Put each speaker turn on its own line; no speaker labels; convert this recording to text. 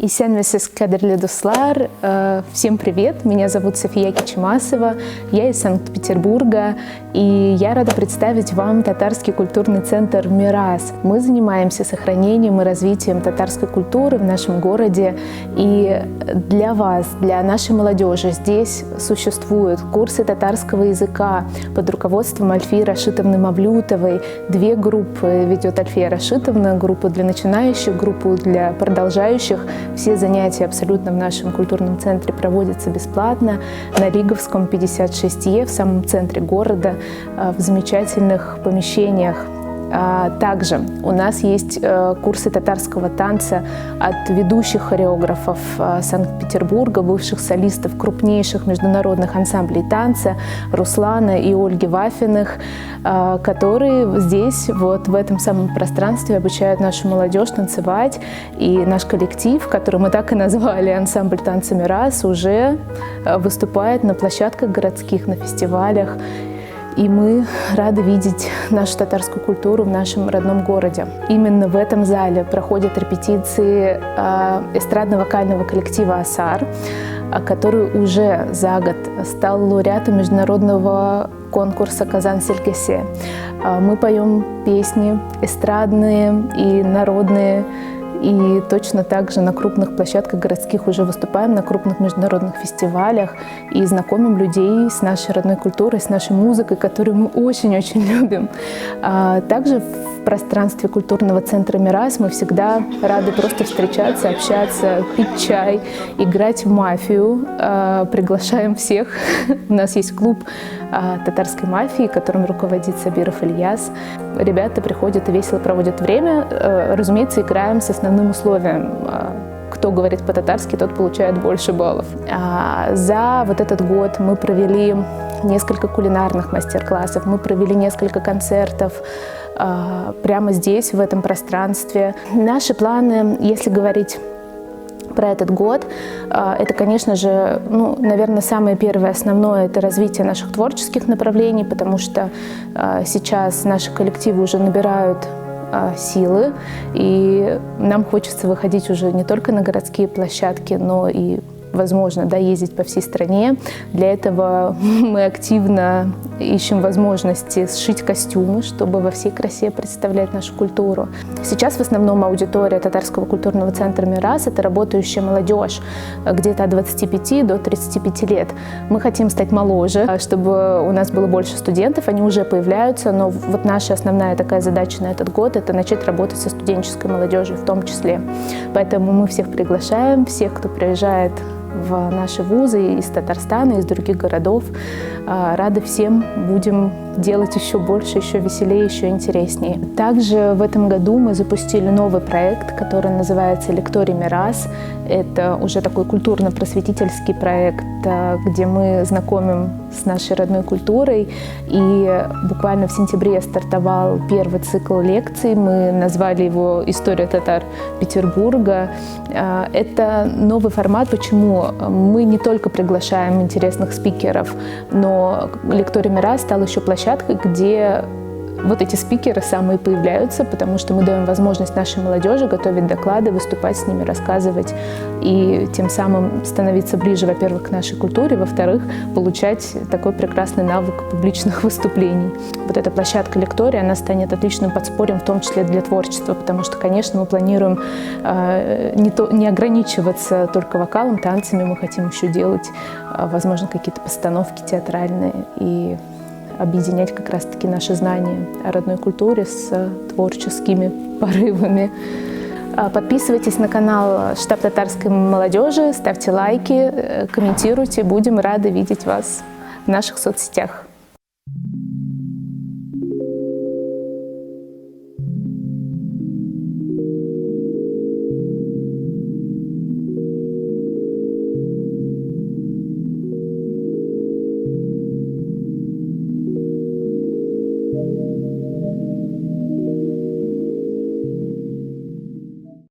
Исенвесес кадрлы дуслар. Всем привет, меня зовут София Кичимасова, я из Санкт-Петербурга, и я рада представить вам татарский культурный центр «Мирас». Мы занимаемся сохранением и развитием татарской культуры в нашем городе, и для вас, для нашей молодежи здесь существуют курсы татарского языка под руководством Альфии Рашитовны Мавлютовой. 2 группы ведет Альфия Рашитовна, группу для начинающих, группу для продолжающих. Все занятия абсолютно в нашем культурном центре проводятся бесплатно на Лиговском 56Е в самом центре города, в замечательных помещениях. Также у нас есть курсы татарского танца от ведущих хореографов Санкт-Петербурга, бывших солистов крупнейших международных ансамблей танца Руслана и Ольги Вафиных, которые здесь, вот в этом самом пространстве, обучают нашу молодежь танцевать. И наш коллектив, который мы так и назвали ансамбль танца «Мирас», уже выступает на площадках городских, на фестивалях. И мы рады видеть нашу татарскую культуру в нашем родном городе. Именно в этом зале проходят репетиции эстрадно-вокального коллектива «Асар», который уже за год стал лауреатом международного конкурса «Казан-Селькесе». Мы поем песни эстрадные и народные, и точно так же на крупных площадках городских уже выступаем, на крупных международных фестивалях и знакомим людей с нашей родной культурой, с нашей музыкой, которую мы очень-очень любим. Также в пространстве культурного центра «Мирас» мы всегда рады просто встречаться, общаться, пить чай, играть в мафию. Приглашаем всех. У нас есть клуб татарской мафии, которым руководит Сабиров Ильяс. Ребята приходят и весело проводят время. Разумеется, играем с основным условием. Кто говорит по-татарски, тот получает больше баллов. За вот этот год мы провели несколько кулинарных мастер-классов, мы провели несколько концертов прямо здесь, в этом пространстве. Наши планы, если говорить про этот год, это, конечно же, наверное, самое первое основное – это развитие наших творческих направлений, потому что сейчас наши коллективы уже набирают силы, и нам хочется выходить уже не только на городские площадки, но и, возможно, ездить по всей стране. Для этого мы активно ищем возможности сшить костюмы, чтобы во всей красе представлять нашу культуру. Сейчас в основном аудитория татарского культурного центра «Мирас» — это работающая молодежь, где-то от 25 до 35 лет. Мы хотим стать моложе, чтобы у нас было больше студентов, они уже появляются, но вот наша основная такая задача на этот год — это начать работать со студенческой молодежью в том числе. Поэтому мы всех приглашаем, всех, кто приезжает в наши вузы из Татарстана, из других городов. Рады всем, будем делать еще больше, еще веселее, еще интереснее. Также в этом году мы запустили новый проект, который называется «Лекторий Мирас». Это уже такой культурно-просветительский проект, где мы знакомим с нашей родной культурой. И буквально в сентябре стартовал первый цикл лекций. Мы назвали его «История татар Петербурга». Это новый формат. Почему? Мы не только приглашаем интересных спикеров, но «Лекторий Мирас» стал еще площадкой, где вот эти спикеры самые появляются, потому что мы даем возможность нашей молодежи готовить доклады, выступать с ними, рассказывать и тем самым становиться ближе, во-первых, к нашей культуре, во-вторых, получать такой прекрасный навык публичных выступлений. Вот эта площадка «Лектория», она станет отличным подспорьем, в том числе для творчества, потому что, конечно, мы планируем не ограничиваться только вокалом, танцами, мы хотим еще делать, возможно, какие-то постановки театральные и объединять как раз-таки наши знания о родной культуре с творческими порывами. Подписывайтесь на канал «Штаб татарской молодежи», ставьте лайки, комментируйте. Будем рады видеть вас в наших соцсетях.